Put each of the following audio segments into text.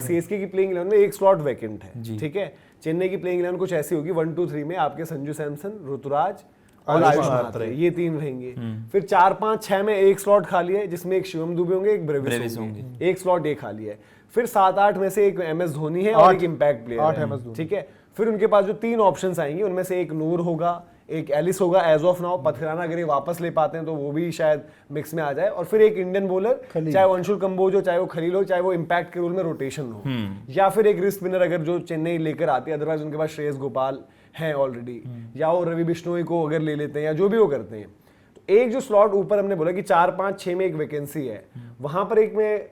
CSK की playing 11 में एक स्लॉट वैकेंट है, ठीक है। चेन्नई की प्लेइंग 11 कुछ ऐसी होगी, 1 2 3 में आपके संजू सैमसन, ऋतुराज और आयुष म्हात्रे, ये 3 रहेंगे। फिर 4 5 6 में एक स्लॉट खाली है जिसमें एक शिवम दुबे होंगे, एक ब्रेविस होंगे, एक स्लॉट ये खाली है। फिर 7 8 में से एक एमएस धोनी है और एक इंपैक्ट प्लेयर है, ठीक है। फिर उनके पास जो 3 ऑप्शंस आएंगे उनमें से एक नूर होगा, एक एलिस होगा एज ऑफ नाउ, पथराना अगर ये वापस ले पाते हैं तो वो भी शायद मिक्स में आ जाए, और फिर एक इंडियन बॉलर, चाहे वो अंशुल कंबोज हो, चाहे वो खलील हो, चाहे वो इंपैक्ट के रोल में रोटेशन हो, या फिर एक रिस्क विनर अगर जो चेन्नई लेकर आती है, अदरवाइज उनके पास श्रेयस गोपाल है ऑलरेडी, या वो रवि बिश्नोई को अगर ले लेते हैं या जो भी वो करते हैं। तो एक जो स्लॉट ऊपर हमने बोला कि 4 5 6 में एक वैकेंसी है, वहां पर एक में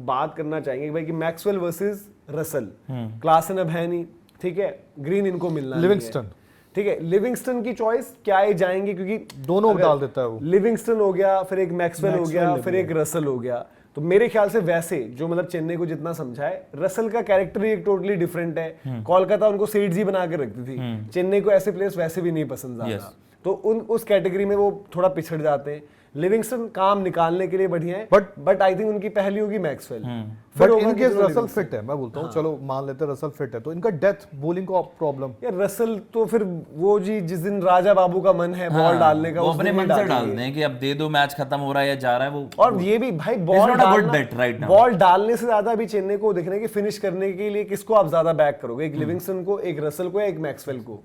बात करना चाहेंगे भाई कि मैक्सवेल वर्सेस रसल, क्लासन अब है नहीं, ठीक है, ग्रीन इनको मिलना, लिविंगस्टन, ठीक है। लिविंगस्टन की चॉइस क्या है, जाएंगे क्योंकि दोनों डाल देता है वो, लिविंगस्टन हो गया, फिर एक मैक्सवेल हो गया, फिर एक रसल हो गया। तो मेरे ख्याल से वैसे जो मतलब चेन्नई को जितना समझा है, रसल का कैरेक्टर ही एक टोटली डिफरेंट है। कोलकाता उनको सेठ जी बना के रखती थी, चेन्नई को ऐसे प्लेयर्स वैसे भी नहीं पसंद आता, तो उस कैटेगरी में वो थोड़ा पिछड़ जाते हैं। लिविंगस्टन काम निकालने के लिए बढ़िया है, बट आई थिंक उनकी पहली होगी मैक्सवेल। बट इनके रसल फिट है, मैं बोलता हूँ चलो मान लेते हैं रसल फिट है, तो इनका डेथ बॉलिंग का प्रॉब्लम यार। रसल तो फिर वो जी जिस दिन राजा बाबू का मन है बॉल डालने का, वो अपने मन से डालते हैं कि अब दे दो, मैच खत्म हो रहा है या जा रहा है वो। और ये भी भाई बॉल डालने से ज्यादा भी चेन्नई को देखने की फिनिश करने के लिए किसको आप ज्यादा बैक करोगे, एक लिविंगस्टन को, एक रसल को, एक मैक्सवेल को।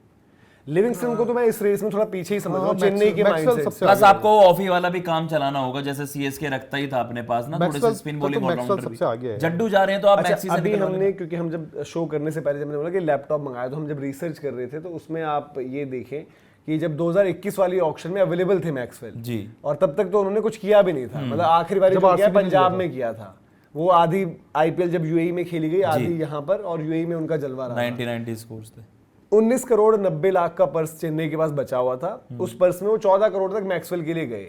लिविंगस्टन को तो मैं इस रेस में थोड़ा पीछे ही समझ रहा हूं, चेन्नई के माइंडसेट से। प्लस आपको ऑफी वाला भी काम चलाना होगा, जैसे सीएसके रखता ही था अपने पास ना, थोड़े से स्पिन बॉलिंग ऑलराउंडर भी। जड्डू जा रहे हैं तो आप मैक्सी से अभी हमने, क्योंकि हम जब शो करने से पहले जब मैंने बोला कि लैपटॉप मंगाया, तो हम जब रिसर्च कर रहे थे तो उसमें आप ये देखें कि जब 2021 वाली ऑक्शन में अवेलेबल थे मैक्सवेल जी, और तब तक तो उन्होंने कुछ किया भी नहीं था, मतलब आखिरी बार जो किया पंजाब में किया था, वो आधी आईपीएल जब यूएई में खेली गई, आधी यहाँ पर, और यूएई में उनका जलवा रहा। 90 स्कोर्स थे। 19 करोड़ 90 लाख का पर्स चेन्नई के पास बचा हुआ था, उस पर्स में वो 14 करोड़ तक मैक्सवेल के लिए गए,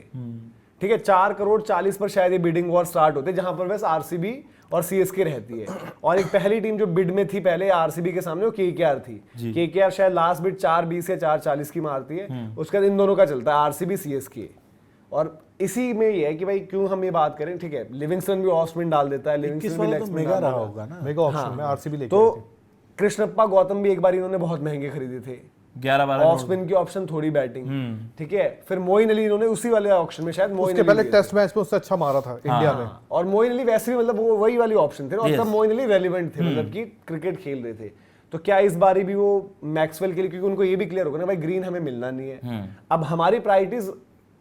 ठीक है। 4 करोड़ 40 पर शायद ये बिडिंग वॉर स्टार्ट होते, जहां पर बस आरसीबी और सीएसके रहती है, और एक पहली टीम जो बिड में थी पहले आरसीबी के सामने वो केकेआर थी। केकेआर शायद लास्ट बिड 4.20 या 4.40 की मारती है, उसके बाद इन दोनों का चलता है आरसीबी सीएसके। और इसी में ये है कि भाई क्यों हम ये बात करें, ठीक है, लिविंगस्टन भी ऑफ स्पिन डाल देता है, लिविंगस्टन भी लेग स्पिन मेगा रहा होगा ना, मेगा ऑप्शन में आरसीबी लेके तो कृष्णप्पा गौतम भी एक बार इन्होंने बहुत महंगे खरीदे थे, 11-12 ऑफ स्पिन की ऑप्शन, थोड़ी बैटिंग, ठीक है। फिर मोइन अली इन्होंने उसी वाले ऑप्शन में, शायद मोइन अली पहले टेस्ट मैच में उससे अच्छा मारा था इंडिया में, और मोइन अली वैसे भी मतलब वो वही वाली ऑप्शन थे, और तब मोइन अली रेलेवेंट थे, मतलब कि क्रिकेट खेल रहे थे। तो क्या इस बारी भी वो मैक्सवेल के लिए, क्योंकि उनको ये भी क्लियर होगा ना भाई ग्रीन हमें मिलना नहीं है, अब हमारी प्रायोरिटीज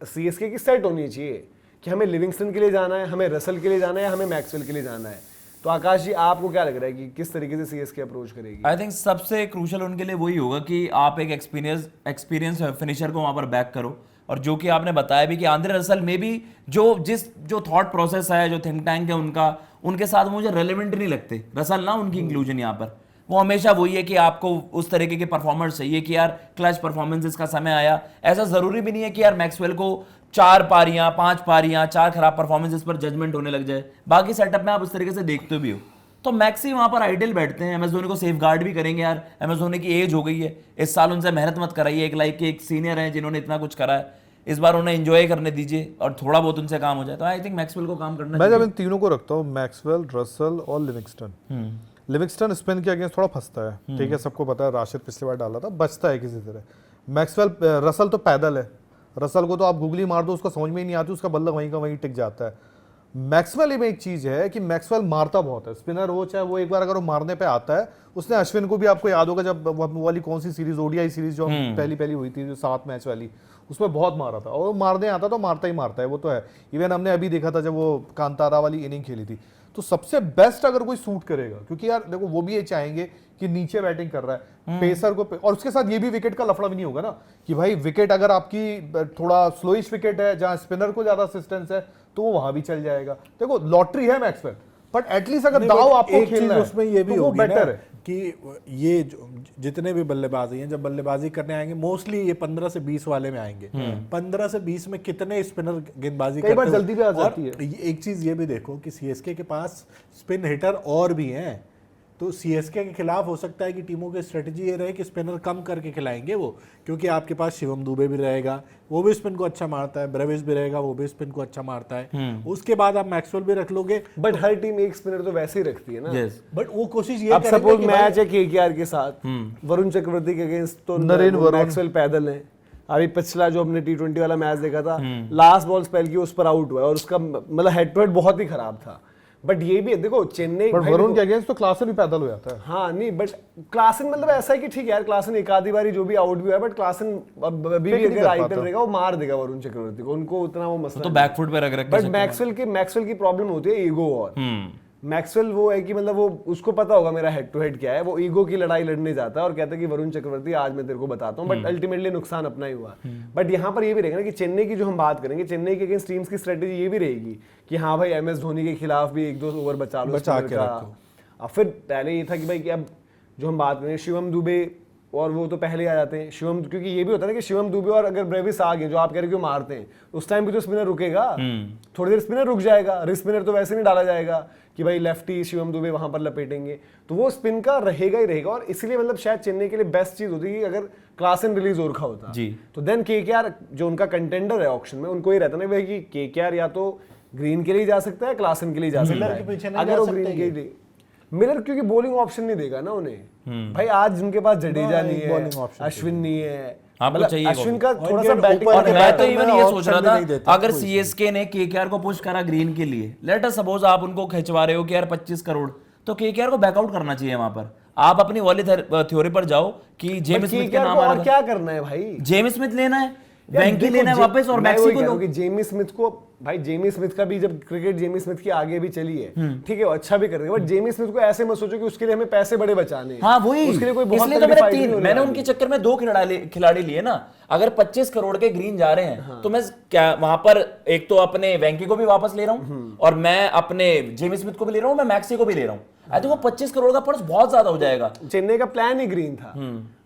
सीएसके की सेट होनी चाहिए कि हमें लिविंगस्टन के लिए जाना है, हमें रसल के लिए जाना है, हमें मैक्सवेल के लिए जाना है। तो आकाश जी आपको क्या लग रहा है कि किस तरीके से सीएसके अप्रोच करेगी? आई थिंक सबसे क्रूशियल उनके लिए वही होगा कि आप एक एक्सपीरियंस फिनिशर को वहां पर बैक करो, और जो कि आपने बताया भी कि आंद्रे रसल में भी जो थॉट प्रोसेस है, जो थिंक टैंक है उनका, उनके साथ मुझे रेलेवेंट नहीं लगते रसल ना, उनकी इंक्लूजन यहाँ पर वो हमेशा वही है कि आपको उस तरीके के परफॉर्मर चाहिए कि यार क्लच परफॉर्मेंसेस का समय आया। ऐसा जरूरी भी नहीं है कि यार मैक्सवेल को 4 पारियां 5 पारियां 4 खराब परफॉर्मेंसेस पर जजमेंट होने लग जाए, बाकी सेटअप में आप उस तरीके से देखते भी हो। तो मैक्सी वहां पर आइडियल बैठते हैं, एमएस धोनी को सेफ गार्ड भी करेंगे यार, एमएस धोनी की एज हो गई है, इस साल उनसे मेहनत मत कराइए, एक लाइक के एक सीनियर है जिन्होंने इतना कुछ करा है, इस बार उन्हें एंजॉय करने दीजिए और थोड़ा बहुत उनसे काम हो जाए। तो आई थिंक मैक्सवेल को काम करना चाहिए। मैं जब इन तीनों को रखता हूँ, मैक्सवेल, रसल और लिविंगस्टन, लिविंगस्टन स्पिन के अगेंस्ट थोड़ा फंसता है, ठीक है, सबको पता है, राशिद पिछली बार डाला था, बचता है किसी तरह। मैक्सवेल, रसल तो पैदल है, रसल को तो आप गूगली मार दो उसको समझ में ही नहीं आती, उसका बल्ला वहीं का वहीं टिक जाता है। मैक्सवेल में एक चीज है कि मैक्सवेल मारता बहुत है, स्पिनर हो चाहे वो, एक बार अगर वो मारने पे आता है, उसने अश्विन को भी, आपको याद होगा जब वाली कौन सी सीरीज, ओडीआई सीरीज जो पहली हुई थी, जो 7 मैच वाली, उसमें बहुत मारा था, और मारने आता तो मारता ही मारता है, वो तो है। इवन हमने अभी देखा था जब वो कांतारा वाली इनिंग खेली थी, तो सबसे बेस्ट अगर कोई सूट करेगा, क्योंकि यार देखो वो भी ये चाहेंगे कि नीचे बैटिंग कर रहा है, पेसर को और उसके साथ ये भी विकेट का लफड़ा भी नहीं होगा ना कि भाई विकेट अगर आपकी थोड़ा स्लोइश विकेट है जहां स्पिनर को ज्यादा असिस्टेंस है तो वो वहां भी चल जाएगा। देखो लॉटरी है मैक्सवेल, बट एटलीस्ट अगर दाव आपको खेलना है उसमें ये भी तो वो बेटर है कि ये जितने भी बल्लेबाजी हैं जब बल्लेबाजी करने आएंगे मोस्टली ये 15 से 20 वाले में आएंगे। 15 से 20 में कितने स्पिनर गेंदबाजी करते हैं, जल्दी भी आ जाती है। एक चीज ये भी देखो कि सीएसके के पास स्पिन हिटर और भी हैं, तो सीएसके के खिलाफ हो सकता है कि टीमों की स्ट्रेटजी ये रहे कि स्पिनर कम करके खिलाएंगे वो, क्योंकि आपके पास शिवम दुबे भी रहेगा, वो भी स्पिन को अच्छा मारता है, ब्रेविस भी रहेगा, वो भी स्पिन को अच्छा मारता है। उसके बाद आप मैक्सवेल भी रख लोगे, बट हर टीम एक स्पिनर तो वैसे ही रखती है ना। यस बट वो कोशिश ये अब करेंगे सपोज कि मैच है केकेआर के साथ, वरुण चक्रवर्ती के अगेंस्ट तो नरेन वरुण। मैक्सवेल पैदल है। अभी पिछला जो हमने T20 वाला मैच देखा था, लास्ट बॉल स्पेल की उस पर आउट हुआ है और उसका मतलब हेड टू हेड बहुत ही खराब था। बट ये भी है, देखो चेन्नई बट भाई वरुण देखो- के अगेंस्ट तो क्लासन भी पैदल हो जाता है। हाँ नहीं, बट क्लासन मतलब ऐसा है कि ठीक है यार, क्लासन एक आधी बारी जो भी आउट भी हुआ है, बट क्लासन अभी भी नहीं अगर कर आईपीएल पाता। रहेगा वो मार देगा वरुण चक्रवर्ती को, उनको उतना वो मसला तो नहीं। बैकफुट पे रख रख के बट सकते हैं। मैक्सवेल की प्रॉब्लम होती है ईगो। और मैक्सवेल वो है कि मतलब वो उसको पता होगा मेरा हेड टू हेड क्या है, वो ईगो की लड़ाई लड़ने जाता है और कहता है कि वरुण चक्रवर्ती आज मैं तेरे को बताता हूँ, बट अल्टीमेटली नुकसान अपना ही हुआ। बट यहाँ पर ये भी रहेगा ना कि चेन्नई की जो हम बात करेंगे, चेन्नई के अगेंस्ट टीम्स की स्ट्रेटेजी ये भी रहेगी कि हाँ भाई एमएस धोनी के खिलाफ भी 1-2 ओवर बचा लो, बचा स्पिनर के का। रखो। अब फिर पहले ये था कि भाई कि अब जो हम बात करें शिवम दुबे और वो तो पहले आ जाते हैं शिवम, क्योंकि ये भी होता है ना कि शिवम दुबे और अगर ब्रेविस आ गए जो आप कह रहे हो मारते हैं, उस टाइम भी तो स्पिनर रुकेगा, थोड़ी देर स्पिनर रुक जाएगा, रिस्ट स्पिनर तो वैसे नहीं डाला जाएगा कि भाई लेफ्टी शिवम दुबे वहां पर लपेटेंगे, तो वो स्पिन का रहेगा ही रहेगा। और इसलिए मतलब शायद चेन्नई के लिए बेस्ट चीज होती है कि अगर क्लासन रिलीज ओरखा होता जी। तो देन केकेआर जो उनका कंटेंडर है ऑक्शन में, उनको ये रहता ना भाई कि केकेआर या तो ग्रीन के लिए जा सकता है, क्लासन के लिए जा सकता मिलर के पीछे है। नहीं अगर जा वो सकते ग्रीन ये। के लिए, मिलर क्योंकि बॉलिंग ऑप्शन नहीं देगा ना उन्हें। भाई आज उनके पास जडेजा नहीं है, bowling option अश्विन नहीं है, आपको मतलब चाहिए अश्विन कौन? का और थोड़ा सा इनके बैटिंग ऊपर और के मैं तो बैटर इवन में ये option सोच रहा भी नहीं देते था, अगर कोई। सीएसके ने केकेआर को पुश करा ग्रीन के लिए, लेट अस सपोज आप उनको खिंचवा रहे हो कि यार 25 करोड़, तो केकेआर को बैकआउट करना चाहिए वहां पर। आप अपनी वाली थ्योरी पर जाओ कि जेम्स स्मिथ के केकेआर नाम को आ और रहा क्या करना है भाई? है, जेम्स स्मिथ लेना है, यार वेंकी देखो, लेना है वापस, और मैं मैक्सी वही को कह रहा लो। हूँ कि जेमी स्मिथ को, भाई जेमी स्मिथ का भी जब क्रिकेट जेमी स्मिथ की आगे भी चली है, ठीक है वो अच्छा भी कर रहे हैं, बट जेमी स्मिथ को ऐसे मत सोचो कि उसके लिए हमें पैसे बड़े बचाने हैं। हाँ वही, उसके लिए कोई बहुत इसलिए तो तगड़ी मैंने fight नहीं तीन, होने मैंने वाली। उनके चक्कर में 2 खिलाड़ी लिए ना। अगर 25 करोड़ के ग्रीन जा रहे हैं तो मैं क्या वहां पर एक तो अपने वेंकी को भी वापस ले रहा हूं और मैं अपने जेमी स्मिथ को भी ले रहा हूं, मैं मैक्सी को भी ले रहा हूं। आई थिंक वो 25 करोड़ का पर्स बहुत ज्यादा हो जाएगा। चेन्नई का प्लान ही ग्रीन था,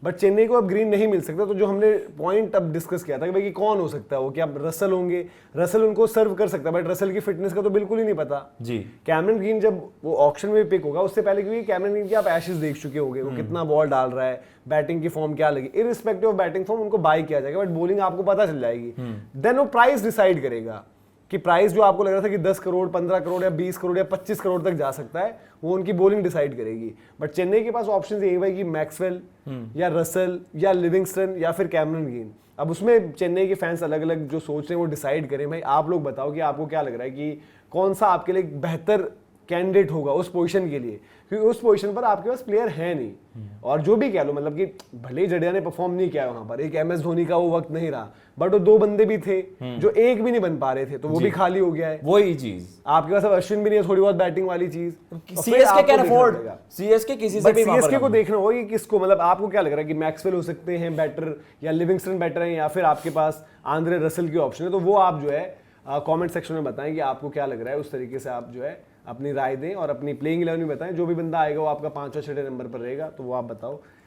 बट चेन्नई को अब ग्रीन नहीं मिल सकता। तो जो हमने पॉइंट अब डिस्कस किया था कि भाई कि कौन हो सकता है वो, क्या रसल होंगे, रसल उनको सर्व कर सकता है, बट रसल की फिटनेस का तो बिल्कुल ही नहीं पता जी। कैमरन ग्रीन जब वो ऑक्शन में पिक होगा उससे पहले, क्योंकि कैमरन ग्रीन की आप एशेस देख चुके होंगे, वो कितना बॉल डाल रहा है, बैटिंग की फॉर्म क्या लगी, इररिस्पेक्टिव ऑफ बैटिंग फॉर्म उनको बाय किया जाएगा, बट बॉलिंग आपको पता चल जाएगी। देन वो प्राइस डिसाइड करेगा कि प्राइस जो आपको लग रहा था कि 10 करोड़ 15 करोड़ या 20 करोड़ या 25 करोड़ तक जा सकता है, वो उनकी बॉलिंग डिसाइड करेगी। बट चेन्नई के पास ऑप्शन यही भाई कि मैक्सवेल या रसल या लिविंगस्टन या फिर कैमरन ग्रीन। अब उसमें चेन्नई के फैंस अलग अलग जो सोच रहे हैं वो डिसाइड करें। भाई आप लोग बताओ कि आपको क्या लग रहा है कि कौन सा आपके लिए बेहतर कैंडिडेट होगा उस पोजीशन के लिए, क्योंकि उस पोजीशन पर आपके पास प्लेयर है नहीं। और जो भी कह लो, मतलब कि भले ही जडेजा ने परफॉर्म नहीं किया वहां पर, एक एमएस धोनी का वो वक्त नहीं रहा, बट वो 2 बंदे भी थे जो एक भी नहीं बन पा रहे थे, तो वो भी खाली हो गया है। वही चीज आपके पास अब अश्विन भी नहीं है, थोड़ी बहुत बैटिंग वाली चीज। सीएसके कैन अफोर्ड, सीएसके किसी से भी सीएसके को देखना होगा कि किसको, मतलब आपको क्या लग रहा है कि मैक्सवेल हो सकते हैं बेटर या लिविंगस्टन बेटर है, या फिर आपके पास आंद्रे रसल की ऑप्शन है। तो वो आप जो है कमेंट सेक्शन में बताएं कि आपको क्या लग रहा है, उस तरीके से आप जो है अपनी राय दें और अपनी प्लेइंग 11 भी बताएं। जो भी बंदा आएगा वो आपका 5 और 6 नंबर पर रहेगा, तो वो आप बताओ।